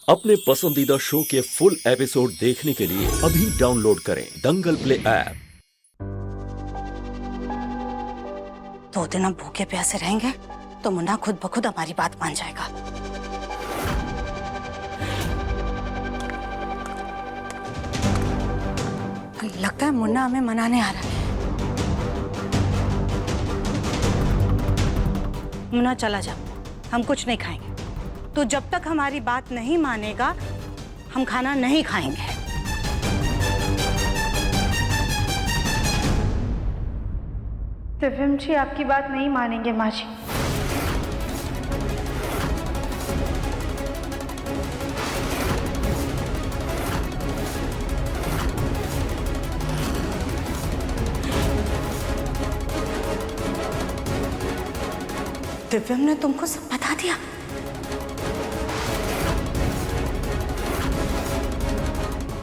अपने पसंदीदा शो के फुल एपिसोड देखने के लिए अभी डाउनलोड करें दंगल प्ले ऐप। 2 दिन हम भूखे प्यासे रहेंगे तो मुन्ना खुद ब खुद हमारी बात मान जाएगा। लगता है मुन्ना हमें मनाने आ रहा है। मुन्ना चला जा, हम कुछ नहीं खाएंगे। तो जब तक हमारी बात नहीं मानेगा हम खाना नहीं खाएंगे। दिव्यम जी आपकी बात नहीं मानेंगे माँ जी। दिव्यम ने तुमको सब बता दिया?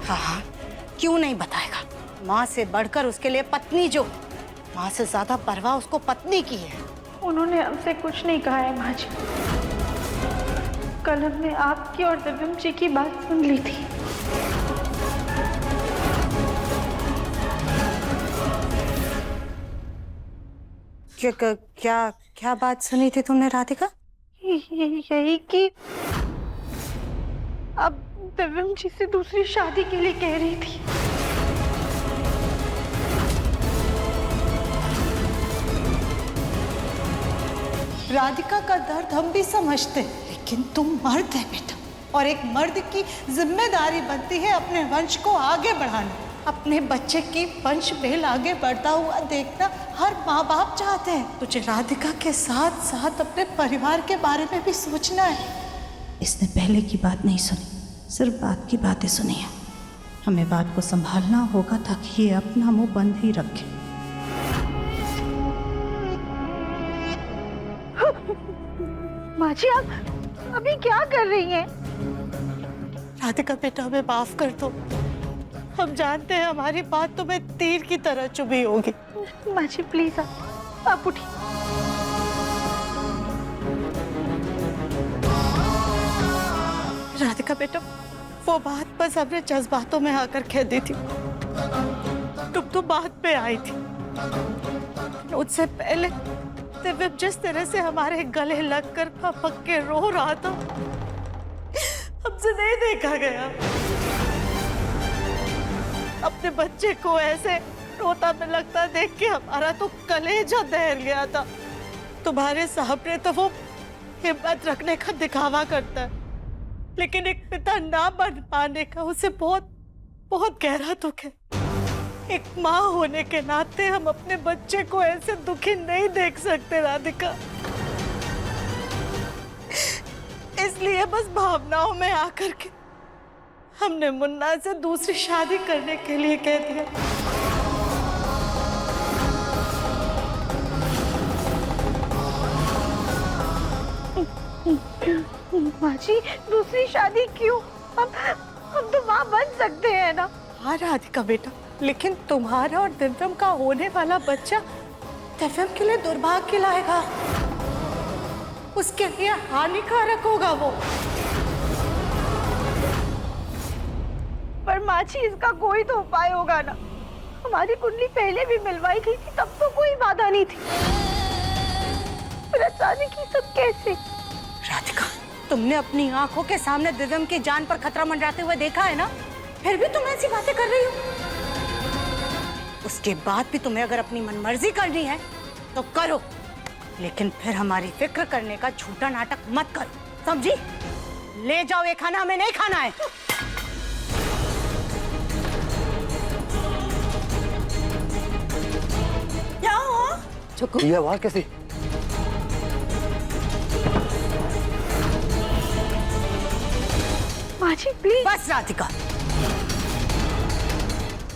हाँ, क्यों नहीं बताएगा? माँ से बढ़कर उसके लिए पत्नी, जो माँ से ज्यादा परवाह उसको पत्नी की है। उन्होंने हमसे कुछ नहीं कहा है माँ जी। कल हमने आपकी और दिव्यम जी की बात सुन ली थी। क्या क्या बात सुनी थी तुमने राधिका? यही कि अब दिव्यम जी से दूसरी शादी के लिए कह रही थी। राधिका का दर्द हम भी समझते, लेकिन तुम मर्द है बेटा, और एक मर्द की जिम्मेदारी बनती है अपने वंश को आगे बढ़ाना। अपने बच्चे की वंश बेल आगे बढ़ता हुआ देखना हर माँ बाप चाहते हैं। तुझे राधिका के साथ साथ अपने परिवार के बारे में भी सोचना है। इसने पहले की बात नहीं सुनी, सिर्फ बात की बातें सुनी है। हमें बात को संभालना होगा ताकि ये अपना मुंह बंद ही रखे। माँ जी आप अभी क्या कर रही हैं? राधिका बेटा हमें माफ कर दो। हम जानते हैं हमारी बात तुम्हें तीर की तरह चुभी होगी। माँ जी प्लीज आप उठिए। राधिका बेटा, वो बात बस हमने जज्बातों में आकर कह दी थी। तुम तो बाद में आई थी। उससे पहले दिव्यम जिस तरह से हमारे गले लगकर पक के रो रहा था, हमसे नहीं देखा गया। अपने बच्चे को ऐसे रोता में लगता देख के हमारा तो कलेजा दहल गया था। तुम्हारे सामने तो वो हिम्मत रखने का दिखावा करता है, लेकिन एक पिता ना बन पाने का उसे बहुत बहुत गहरा दुख है। एक माँ होने के नाते हम अपने बच्चे को ऐसे दुखी नहीं देख सकते राधिका। इसलिए बस भावनाओं में आकर के हमने मुन्ना से दूसरी शादी करने के लिए कह दिया। माँ जी दूसरी शादी क्यों? हम तो माँ बन सकते हैं ना। हाँ राधिका बेटा, लेकिन तुम्हारा और दिव्यम का होने वाला बच्चा दिव्यम के लिए दुर्भाग्य लाएगा। उसके लिए हानिकारक होगा वो। पर माँ जी इसका कोई तो उपाय होगा ना। हमारी कुंडली पहले भी मिलवाई गई थी, तब तो कोई बाधा नहीं थी। पर अचानक ही सब कैसे? राधिका, तुमने अपनी आंखों के सामने दिव्यम की जान पर खतरा मंडराते हुए देखा है ना, फिर भी तुम ऐसी बातें कर रही हो। उसके बाद भी तुम्हें अगर अपनी मनमर्जी करनी है तो करो, लेकिन फिर हमारी फिक्र करने का झूठा नाटक मत करो, समझी? ले जाओ, ये खाना हमें नहीं खाना है। क्या हुआ? ये आवाज कैसी? माँ जी प्लीज। बस राधिका,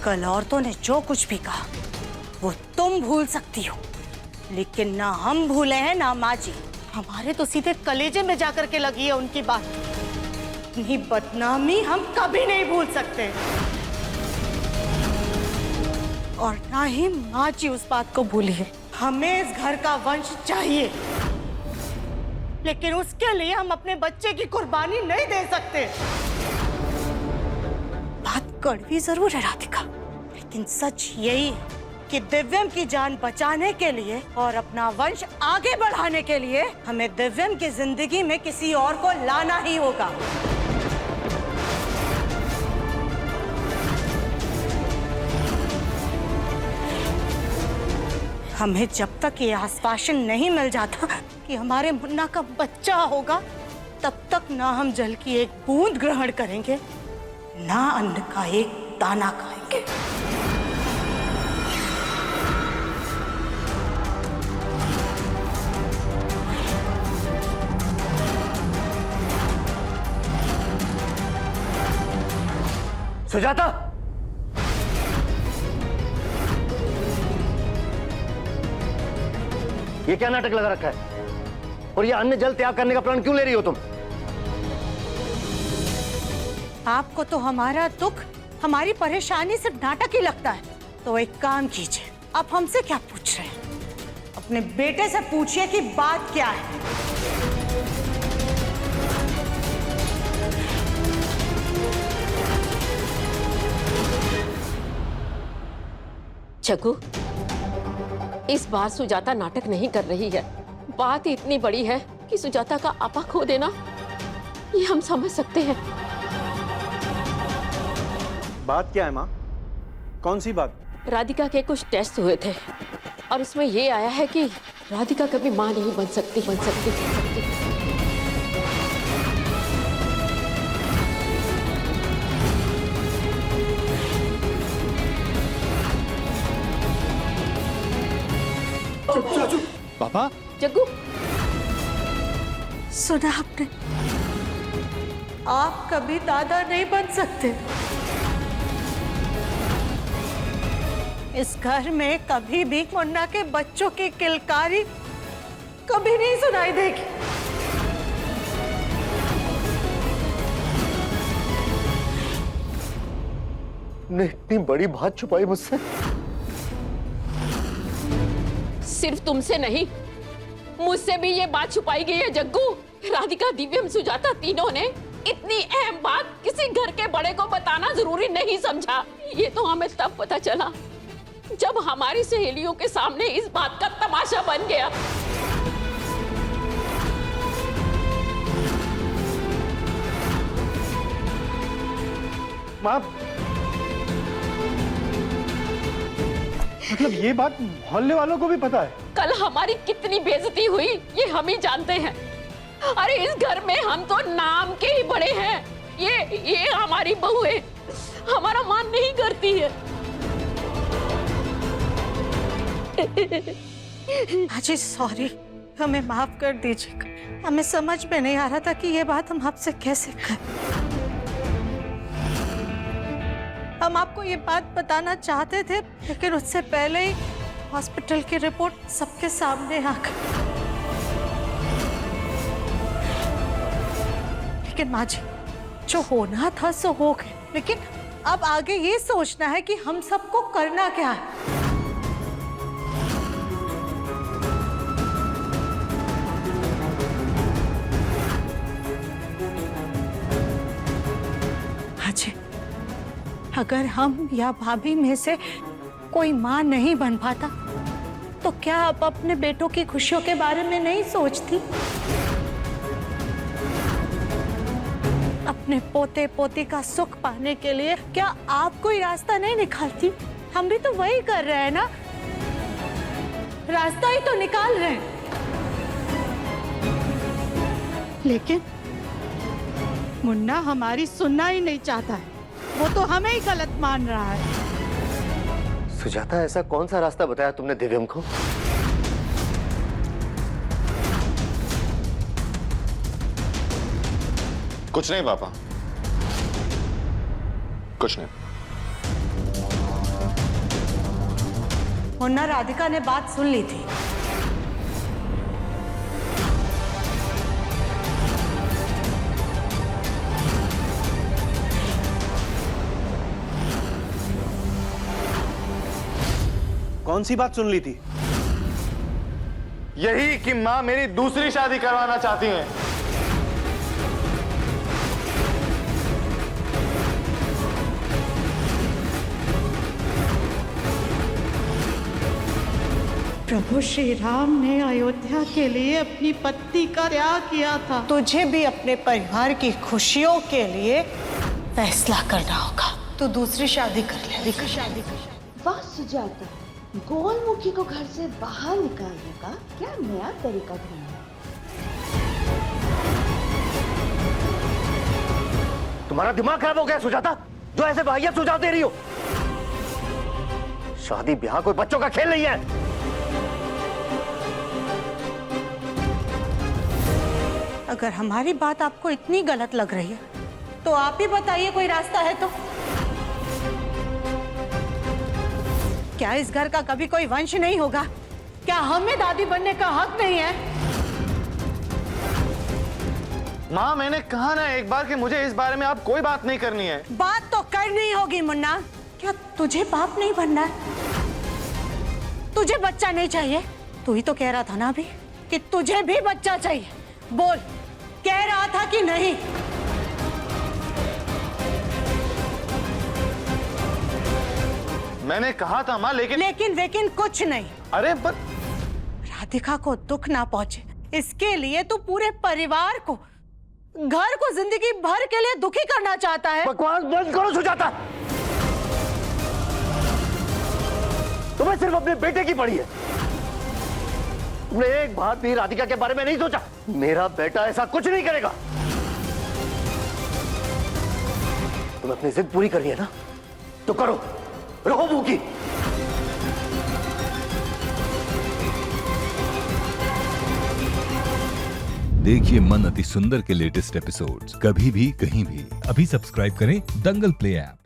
कल औरतों ने जो कुछ भी कहा वो तुम भूल सकती हो, लेकिन ना हम भूले हैं ना माँ जी। हमारे तो सीधे कलेजे में जाकर के लगी है उनकी बात। इतनी बदनामी हम कभी नहीं भूल सकते, और ना ही माँ जी उस बात को भूली है। हमें इस घर का वंश चाहिए। लेकिन उसके लिए हम अपने बच्चे की कुर्बानी नहीं दे सकते। बात कड़वी जरूर है राधिका, लेकिन सच यही है कि दिव्यम की जान बचाने के लिए और अपना वंश आगे बढ़ाने के लिए हमें दिव्यम की जिंदगी में किसी और को लाना ही होगा। हमें जब तक ये आश्वासन नहीं मिल जाता कि हमारे मुन्ना का बच्चा होगा, तब तक ना हम जल की एक बूंद ग्रहण करेंगे, ना अन्न का एक दाना खाएंगे। सुजाता, ये क्या नाटक लगा रखा है? और ये अन्न जल त्याग करने का प्रण क्यों ले रही हो तुम? आपको तो हमारा दुख, हमारी परेशानी सिर्फ नाटक ही लगता है। तो एक काम कीजिए, आप हमसे क्या पूछ रहे हैं? अपने बेटे से पूछिए कि बात क्या है। जग्गू, इस बार सुजाता नाटक नहीं कर रही है। बात इतनी बड़ी है कि सुजाता का आपा खो देना, ये हम समझ सकते हैं। बात क्या है माँ? कौन सी बात? राधिका के कुछ टेस्ट हुए थे और उसमें ये आया है कि राधिका कभी मां नहीं बन सकती। पापा, जग्गू, सुना आपने? आप कभी दादा नहीं बन सकते। इस घर में कभी भी मुन्ना के बच्चों की किलकारी कभी नहीं सुनाई देगी। ने इतनी बड़ी बात छुपाई मुझसे। सिर्फ तुमसे नहीं, मुझसे भी ये बात छुपाई गई है जग्गू। राधिका, दिव्यम, सुजाता तीनों ने इतनी अहम बात किसी घर के बड़े को बताना जरूरी नहीं समझा। ये तो हमें तब पता चला जब हमारी सहेलियों के सामने इस बात का तमाशा बन गया। माँ, मतलब ये बात मोहल्ले वालों को भी पता है? कल हमारी कितनी बेइज्जती हुई ये हम ही जानते हैं। अरे इस घर में हम तो नाम के ही बड़े हैं। ये हमारी बहू है, हमारा मान नहीं करती है। अजी सॉरी, हमें माफ कर दीजिएगा। हमें समझ में नहीं आ रहा था कि ये बात हम आपसे कैसे करें। हम आपको ये बात बताना चाहते थे, लेकिन उससे पहले ही हॉस्पिटल की रिपोर्ट सबके सामने आ गई। लेकिन माँ जी, जो होना था सो हो गया। लेकिन अब आगे ये सोचना है कि हम सबको करना क्या है। अगर हम या भाभी में से कोई मां नहीं बन पाता, तो क्या आप अपने बेटों की खुशियों के बारे में नहीं सोचती? अपने पोते पोती का सुख पाने के लिए क्या आप कोई रास्ता नहीं निकालती? हम भी तो वही कर रहे हैं ना, रास्ता ही तो निकाल रहे हैं। लेकिन मुन्ना हमारी सुनना ही नहीं चाहता है, वो तो हमें ही गलत मान रहा है। सुजाता, ऐसा कौन सा रास्ता बताया तुमने दिव्यम को? कुछ नहीं पापा, कुछ नहीं। मुन्ना, राधिका ने बात सुन ली थी। कौन सी बात सुन ली थी? यही कि माँ मेरी दूसरी शादी करवाना चाहती हैं। प्रभु श्री राम ने अयोध्या के लिए अपनी पत्नी का त्याग किया था। तुझे भी अपने परिवार की खुशियों के लिए फैसला करना होगा। तू दूसरी शादी कर ले। दूसरी शादी कर। वाह सुजाता, गोलमुखी को घर से बाहर निकालने का क्या नया तरीका ढूंढा। तुम्हारा दिमाग खराब हो गया सुजाता, जो ऐसे वाहियात सुझाव दे रही हो। शादी ब्याह कोई बच्चों का खेल नहीं है। अगर हमारी बात आपको इतनी गलत लग रही है तो आप ही बताइए, कोई रास्ता है तो। क्या इस घर का कभी कोई वंश नहीं होगा? क्या हमें दादी बनने का हक नहीं है? माँ मैंने कहा ना एक बार कि मुझे इस बारे में आप कोई बात नहीं करनी है। बात तो करनी होगी मुन्ना। क्या तुझे बाप नहीं बनना है? तुझे बच्चा नहीं चाहिए? तू ही तो कह रहा था ना अभी कि तुझे भी बच्चा चाहिए। बोल, कह रहा था कि नहीं? मैंने कहा था माँ, लेकिन कुछ नहीं। अरे पर राधिका को दुख ना पहुंचे इसके लिए तू पूरे परिवार को, घर को जिंदगी भर के लिए दुखी करना चाहता है। बकवास बंद करो सुजाता। तुम्हें सिर्फ अपने बेटे की पड़ी है। तुमने एक बात भी राधिका के बारे में नहीं सोचा। मेरा बेटा ऐसा कुछ नहीं करेगा। तुम्हें अपनी जिद पूरी करनी है ना, तो करो, रहो भूखी। देखिए मन अति सुंदर के लेटेस्ट एपिसोड्स कभी भी कहीं भी। अभी सब्सक्राइब करें दंगल प्ले ऐप।